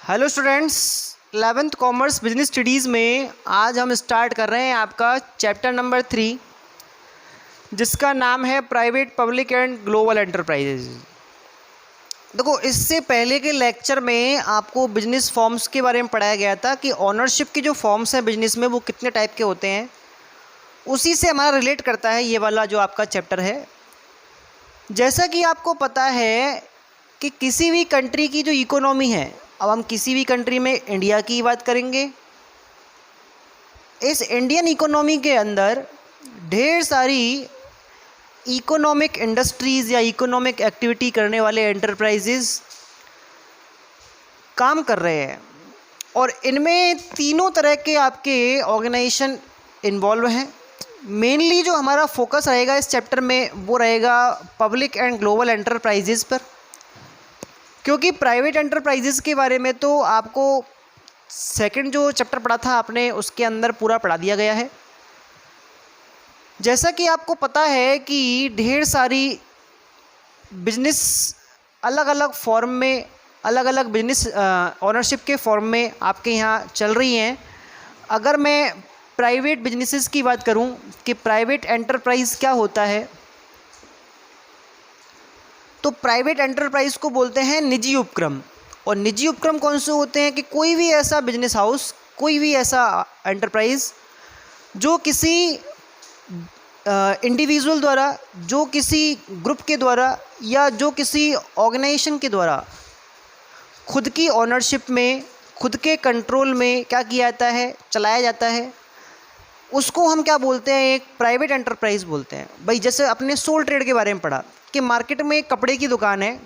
Hello students, 11th commerce business studies में आज हम स्टार्ट कर रहे हैं आपका चैप्टर नंबर 3, जिसका नाम है private public and global enterprises. देखो, इससे पहले के लेक्चर में आपको बिजनेस फॉर्म्स के बारे में पढ़ाया गया था कि ऑनरशिप के जो फॉर्म्स हैं बिजनेस में वो कितने टाइप के होते हैं। उसी से हमारा रिलेट करता है ये वाला जो आपका चैप्टर है। जैसा कि आपको पता है कि किसी भी कंट्री की जो इकोनॉमी है, अब हम किसी भी कंट्री में इंडिया की बात करेंगे, इस इंडियन इकोनॉमी के अंदर ढेर सारी इकोनॉमिक इंडस्ट्रीज़ या इकोनॉमिक एक्टिविटी करने वाले एंटरप्राइजेज़ काम कर रहे हैं और इनमें तीनों तरह के आपके ऑर्गेनाइजेशन इन्वॉल्व हैं। मेनली जो हमारा फोकस रहेगा इस चैप्टर में वो रहेगा पब्लिक एंड ग्लोबल एंटरप्राइजेज़ पर, क्योंकि प्राइवेट एंटरप्राइजेज़ के बारे में तो आपको सेकंड जो चैप्टर पढ़ा था आपने उसके अंदर पूरा पढ़ा दिया गया है। जैसा कि आपको पता है कि ढेर सारी बिजनेस अलग अलग फॉर्म में, अलग अलग बिजनेस ऑनरशिप के फॉर्म में आपके यहाँ चल रही हैं। अगर मैं प्राइवेट बिजनेसेस की बात करूं कि प्राइवेट एंटरप्राइज क्या होता है, तो प्राइवेट एंटरप्राइज को बोलते हैं निजी उपक्रम। और निजी उपक्रम कौन से होते हैं कि कोई भी ऐसा बिजनेस हाउस, कोई भी ऐसा एंटरप्राइज जो किसी इंडिविजुअल द्वारा, जो किसी ग्रुप के द्वारा या जो किसी ऑर्गेनाइजेशन के द्वारा खुद की ऑनरशिप में, खुद के कंट्रोल में क्या किया जाता है, चलाया जाता है, उसको हम क्या बोलते हैं, एक प्राइवेट एंटरप्राइज बोलते हैं। भाई जैसे अपने सोल ट्रेड के बारे में पढ़ा कि मार्केट में एक कपड़े की दुकान है।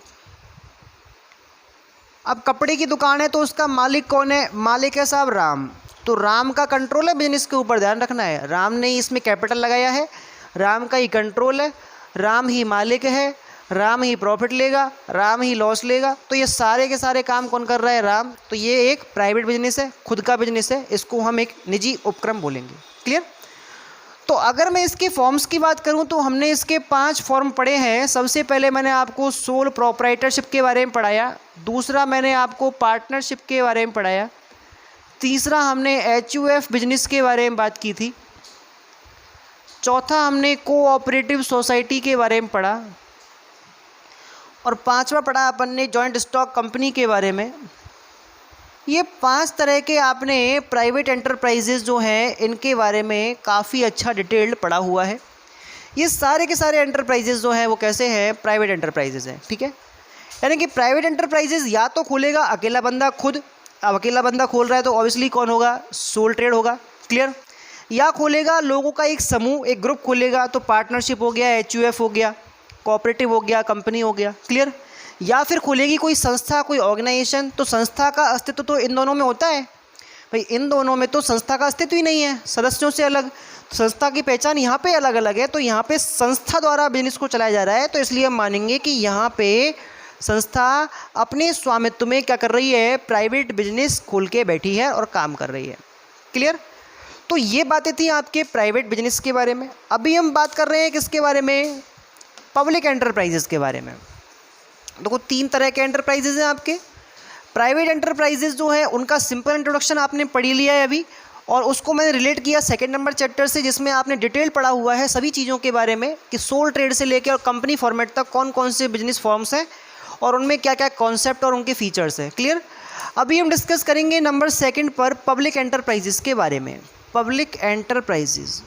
अब कपड़े की दुकान है तो उसका मालिक कौन है? मालिक है साहब राम। तो राम का कंट्रोल है बिजनेस के ऊपर, ध्यान रखना है। राम ने ही इसमें कैपिटल लगाया है, राम का ही कंट्रोल है, राम ही मालिक है, राम ही प्रॉफिट लेगा, राम ही लॉस लेगा। तो ये सारे के सारे काम कौन कर रहा है? राम। तो ये एक प्राइवेट बिजनेस है, खुद का बिजनेस है, इसको हम एक निजी उपक्रम बोलेंगे। क्लियर? तो अगर मैं इसके फॉर्म्स की बात करूं तो हमने इसके 5 फॉर्म पढ़े हैं। सबसे पहले मैंने आपको सोल प्रोप्राइटरशिप के बारे में पढ़ाया, दूसरा मैंने आपको पार्टनरशिप के बारे में पढ़ाया, तीसरा हमने HUF बिजनेस के बारे में बात की थी, चौथा हमने कोऑपरेटिव सोसाइटी के बारे में पढ़ा और पांचवा पढ़ा अपन ने जॉइंट स्टॉक कंपनी के बारे में। ये 5 तरह के आपने प्राइवेट एंटरप्राइजेज़ जो हैं इनके बारे में काफ़ी अच्छा डिटेल्ड पढ़ा हुआ है। ये सारे के सारे एंटरप्राइजेज़ जो हैं वो कैसे हैं? प्राइवेट एंटरप्राइजेज़ हैं। ठीक है, यानी कि प्राइवेट एंटरप्राइजेज़ या तो खोलेगा अकेला बंदा खुद, अब अकेला बंदा खोल रहा है तो ऑब्वियसली कौन होगा? सोल ट्रेड होगा। क्लियर? या खोलेगा लोगों का एक समूह, एक ग्रुप खोलेगा तो पार्टनरशिप हो गया, HUF हो गया, कोऑपरेटिव हो गया, कंपनी हो गया। क्लियर? या फिर खोलेगी कोई संस्था, कोई ऑर्गेनाइजेशन, तो संस्था का अस्तित्व तो इन दोनों में होता है। भाई इन दोनों में तो संस्था का अस्तित्व ही नहीं है, सदस्यों से अलग। संस्था की पहचान यहाँ पे अलग अलग है, तो यहाँ पे संस्था द्वारा बिजनेस को चलाया जा रहा है, तो इसलिए हम मानेंगे कि यहाँ पे संस्था अपने स्वामित्व में क्या कर रही है? प्राइवेट बिजनेस खोल के बैठी है और काम कर रही है। क्लियर? तो ये बातें थी आपके प्राइवेट बिजनेस के बारे में। अभी हम बात कर रहे हैं किसके बारे में? पब्लिक एंटरप्राइजेज़ के बारे में। देखो 3 तरह के एंटरप्राइजेज़ हैं आपके। प्राइवेट एंटरप्राइजेज़ जो है उनका सिंपल इंट्रोडक्शन आपने पढ़ लिया है अभी, और उसको मैंने रिलेट किया सेकंड नंबर चैप्टर से, जिसमें आपने डिटेल पढ़ा हुआ है सभी चीज़ों के बारे में कि सोल ट्रेड से लेकर और कंपनी फॉर्मेट तक कौन कौन से बिजनेस फॉर्म्स हैं और उनमें क्या क्या कॉन्सेप्ट और उनके फीचर्स हैं। क्लियर? अभी हम डिस्कस करेंगे नंबर 2 पर पब्लिक एंटरप्राइजेज़ के बारे में। पब्लिक एंटरप्राइजेज़,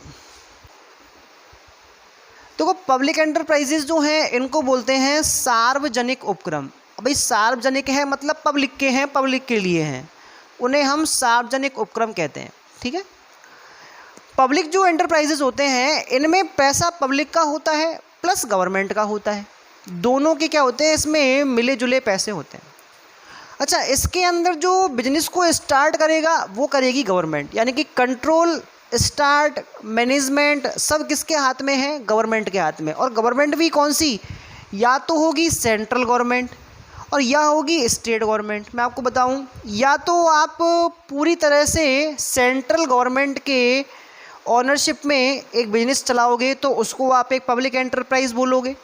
तो पब्लिक एंटरप्राइजेज़ जो हैं इनको बोलते हैं सार्वजनिक उपक्रम। भाई सार्वजनिक है मतलब पब्लिक के हैं, पब्लिक के लिए हैं, उन्हें हम सार्वजनिक उपक्रम कहते हैं। ठीक है? पब्लिक जो एंटरप्राइजेज़ होते हैं इनमें पैसा पब्लिक का होता है प्लस गवर्नमेंट का होता है, दोनों के क्या होते हैं? इसमें मिले जुले पैसे होते हैं। अच्छा, इसके अंदर जो बिजनेस को स्टार्ट करेगा वो करेगी गवर्नमेंट, यानी कि कंट्रोल, स्टार्ट, मैनेजमेंट सब किसके हाथ में है? गवर्नमेंट के हाथ में। और गवर्नमेंट भी कौन सी? या तो होगी सेंट्रल गवर्नमेंट और या होगी स्टेट गवर्नमेंट। मैं आपको बताऊं, या तो आप पूरी तरह से सेंट्रल गवर्नमेंट के ऑनरशिप में एक बिजनेस चलाओगे तो उसको आप एक पब्लिक एंटरप्राइज बोलोगे,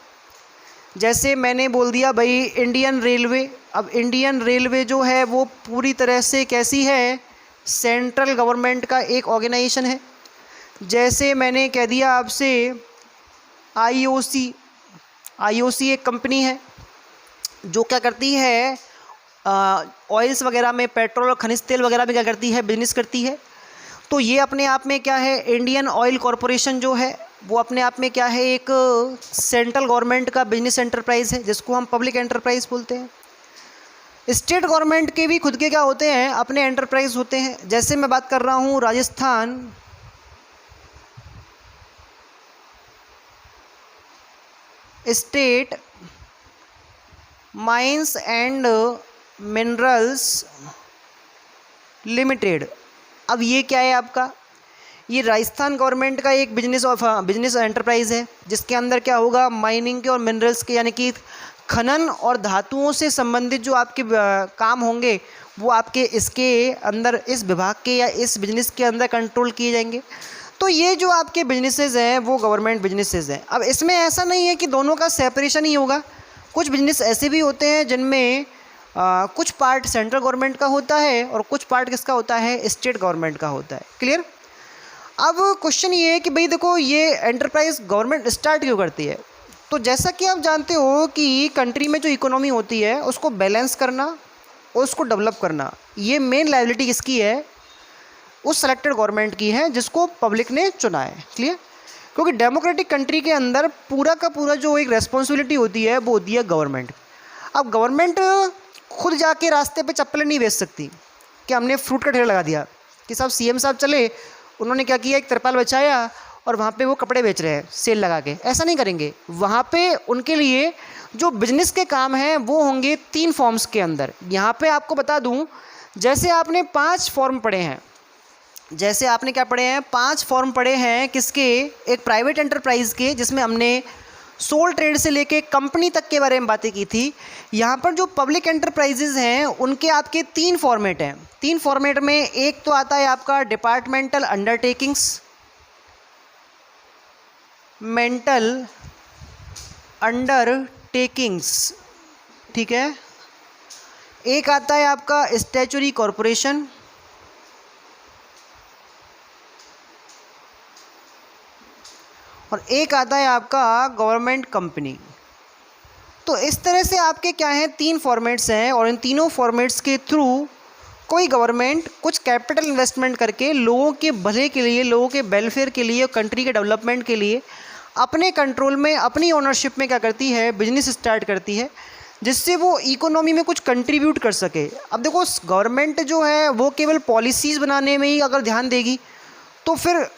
जैसे मैंने बोल दिया भाई इंडियन रेलवे। अब इंडियन रेलवे जो है वो पूरी तरह से कैसी है, सेंट्रल गवर्नमेंट का एक ऑर्गेनाइजेशन है। जैसे मैंने कह दिया आपसे आईओसी, आईओसी एक कंपनी है जो क्या करती है, ऑयल्स वगैरह में, पेट्रोल और खनिज तेल वगैरह में क्या करती है, बिजनेस करती है। तो ये अपने आप में क्या है, इंडियन ऑयल कॉरपोरेशन जो है वो अपने आप में क्या है, एक सेंट्रल गवर्नमेंट का बिजनेस एंटरप्राइज है जिसको हम पब्लिक एंटरप्राइज बोलते हैं। स्टेट गवर्नमेंट के भी खुद के क्या होते हैं, अपने एंटरप्राइज होते हैं। जैसे मैं बात कर रहा हूँ Rajasthan state mines and minerals limited. अब ये क्या है आपका, ये राजस्थान गवर्नमेंट का एक बिजनेस एंटरप्राइज है जिसके अंदर क्या होगा, माइनिंग के और मिनरल्स के यानी कि खनन और धातुओं से संबंधित जो आपके काम होंगे वो आपके इसके अंदर, इस विभाग के या इस बिजनेस के अंदर कंट्रोल किए जाएंगे। तो ये जो आपके बिजनेसेस हैं वो गवर्नमेंट बिजनेसेस हैं। अब इसमें ऐसा नहीं है कि दोनों का सेपरेशन ही होगा, कुछ बिजनेस ऐसे भी होते हैं जिनमें कुछ पार्ट सेंट्रल गवर्नमेंट का होता है और कुछ पार्ट किसका होता है, स्टेट गवर्नमेंट का होता है। क्लियर। अब क्वेश्चन ये है कि भाई देखो ये एंटरप्राइज गवर्नमेंट स्टार्ट क्यों करती है। तो जैसा कि आप जानते हो कि कंट्री में जो इकोनॉमी होती है उसको बैलेंस करना और उसको डेवलप करना, ये मेन लायबिलिटी किसकी है, उस सेलेक्टेड गवर्नमेंट की है जिसको पब्लिक ने चुना है। क्लियर। क्योंकि डेमोक्रेटिक कंट्री के अंदर पूरा का पूरा जो एक रेस्पॉन्सिबिलिटी होती है वो होती है गवर्नमेंट। अब गवर्नमेंट खुद जाके रास्ते पे चप्पलें नहीं बेच सकती कि हमने फ्रूट का ठेला लगा दिया कि साहब सीएम साहब चले, उन्होंने क्या किया, एक तिरपाल बिछाया और वहाँ पे वो कपड़े बेच रहे हैं सेल लगा के। ऐसा नहीं करेंगे। वहाँ पे उनके लिए जो बिजनेस के काम हैं वो होंगे 3 फॉर्म्स के अंदर। यहाँ पे आपको बता दूँ, जैसे आपने 5 फॉर्म पढ़े हैं, जैसे आपने क्या पढ़े हैं, 5 फॉर्म पढ़े हैं किसके, एक प्राइवेट एंटरप्राइज के, जिसमें हमने सोल ट्रेड से लेके कंपनी तक के बारे में बातें की थी। यहाँ पर जो पब्लिक एंटरप्राइजेज हैं उनके आपके 3 फॉर्मेट हैं। 3 फॉर्मेट में एक तो आता है आपका डिपार्टमेंटल अंडरटेकिंग्स, मेंटल अंडरटेकिंग्स, ठीक है। एक आता है आपका स्टैचुरी कॉरपोरेशन, और एक आता है आपका गवर्नमेंट कंपनी। तो इस तरह से आपके क्या हैं, 3 फॉर्मेट्स हैं और इन तीनों फॉर्मेट्स के थ्रू कोई गवर्नमेंट कुछ कैपिटल इन्वेस्टमेंट करके लोगों के भले के लिए, लोगों के वेलफेयर के लिए, कंट्री के डेवलपमेंट के लिए अपने कंट्रोल में, अपनी ओनरशिप में क्या करती है, बिजनेस स्टार्ट करती है जिससे वो इकोनॉमी में कुछ कंट्रीब्यूट कर सके। अब देखो गवर्नमेंट जो है वो केवल पॉलिसीज़ बनाने में ही अगर ध्यान देगी तो फिर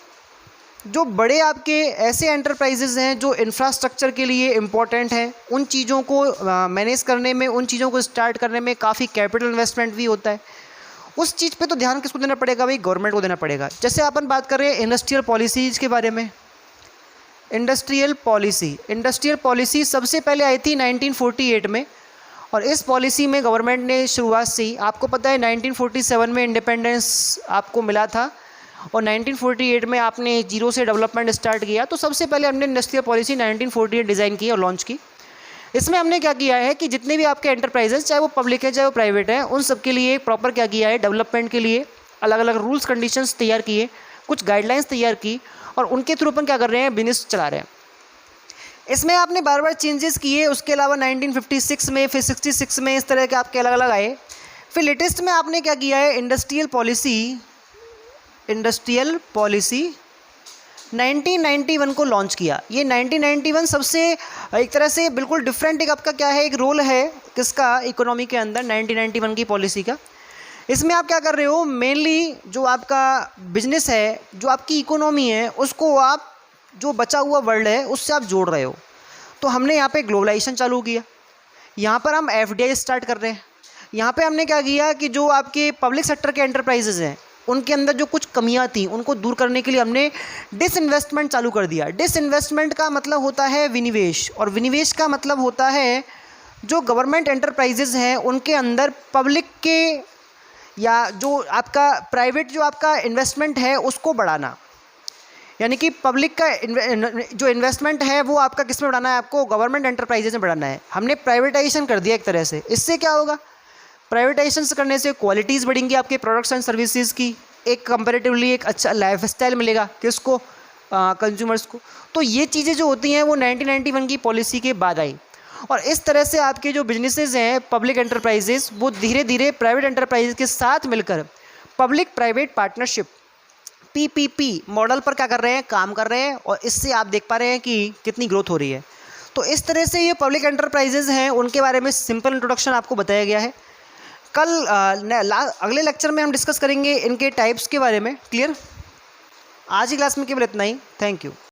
जो बड़े आपके ऐसे एंटरप्राइजेज हैं जो इंफ्रास्ट्रक्चर के लिए इम्पोर्टेंट हैं, उन चीज़ों को मैनेज करने में, उन चीज़ों को स्टार्ट करने में काफ़ी कैपिटल इन्वेस्टमेंट भी होता है। उस चीज़ पे तो ध्यान किसको देना पड़ेगा भाई, गवर्नमेंट को देना पड़ेगा। जैसे अपन बात कर रहे हैं इंडस्ट्रियल पॉलिसीज़ के बारे में। इंडस्ट्रियल पॉलिसी सबसे पहले आई थी 1948 में, और इस पॉलिसी में गवर्नमेंट ने शुरुआत से ही, आपको पता है 1947 में इंडिपेंडेंस आपको मिला था और 1948 में आपने जीरो से डेवलपमेंट स्टार्ट किया। तो सबसे पहले हमने इंडस्ट्रियल पॉलिसी 1948 डिज़ाइन की और लॉन्च की। इसमें हमने क्या किया है कि जितने भी आपके एंटरप्राइजेस, चाहे वो पब्लिक है चाहे वो प्राइवेट है, उन सब के लिए प्रॉपर क्या किया है, डेवलपमेंट के लिए अलग अलग रूल्स कंडीशंस तैयार किए, कुछ गाइडलाइंस तैयार की और उनके थ्रू अपन क्या कर रहे हैं, बिजनेस चला रहे हैं। इसमें आपने बार बार चेंजेस किए। उसके अलावा 1956 में, फिर 66 में, इस तरह के आपके अलग अलग आए। फिर लेटेस्ट में आपने क्या किया है, इंडस्ट्रियल पॉलिसी 1991 को लॉन्च किया। ये 1991 सबसे एक तरह से बिल्कुल डिफरेंट एक आपका क्या है, एक रोल है किसका, इकोनॉमी के अंदर 1991 की पॉलिसी का। इसमें आप क्या कर रहे हो, मेनली जो आपका बिजनेस है, जो आपकी इकोनॉमी है, उसको आप जो बचा हुआ वर्ल्ड है उससे आप जोड़ रहे हो। तो हमने यहाँ पे ग्लोबलाइजेशन चालू किया, यहाँ पर हम FDI स्टार्ट कर रहे हैं। यहाँ पे हमने क्या किया कि जो आपके पब्लिक सेक्टर के एंटरप्राइजेज हैं उनके अंदर जो कुछ कमियां थी उनको दूर करने के लिए हमने डिसइन्वेस्टमेंट चालू कर दिया। डिसइन्वेस्टमेंट का मतलब होता है विनिवेश, और विनिवेश का मतलब होता है जो गवर्नमेंट एंटरप्राइजेज हैं उनके अंदर पब्लिक के या जो आपका प्राइवेट जो आपका इन्वेस्टमेंट है उसको बढ़ाना। यानी कि पब्लिक का जो इन्वेस्टमेंट है वो आपका किस में बढ़ाना है, आपको गवर्नमेंट एंटरप्राइजेज में बढ़ाना है। हमने प्राइवेटाइजेशन कर दिया एक तरह से, इससे क्या होगा, प्राइवेटाइजेशन करने से क्वालिटीज़ बढ़ेंगी आपके प्रोडक्ट्स एंड सर्विसेज की, एक कंपैरेटिवली एक अच्छा लाइफ स्टाइल मिलेगा किसको, कंज्यूमर्स को। तो ये चीज़ें जो होती हैं वो 1991 की पॉलिसी के बाद आई, और इस तरह से आपके जो बिजनेसेस हैं पब्लिक एंटरप्राइजेज वो धीरे धीरे प्राइवेट एंटरप्राइज के साथ मिलकर public private partnership PPP model पर क्या कर रहे हैं, काम कर रहे हैं, और इससे आप देख पा रहे हैं कि कितनी ग्रोथ हो रही है। तो इस तरह से ये पब्लिक एंटरप्राइजेज हैं उनके बारे में सिंपल इंट्रोडक्शन आपको बताया गया है। कल अगले लेक्चर में हम डिस्कस करेंगे इनके टाइप्स के बारे में। क्लियर? आज की क्लास में केवल इतना ही। Thank you.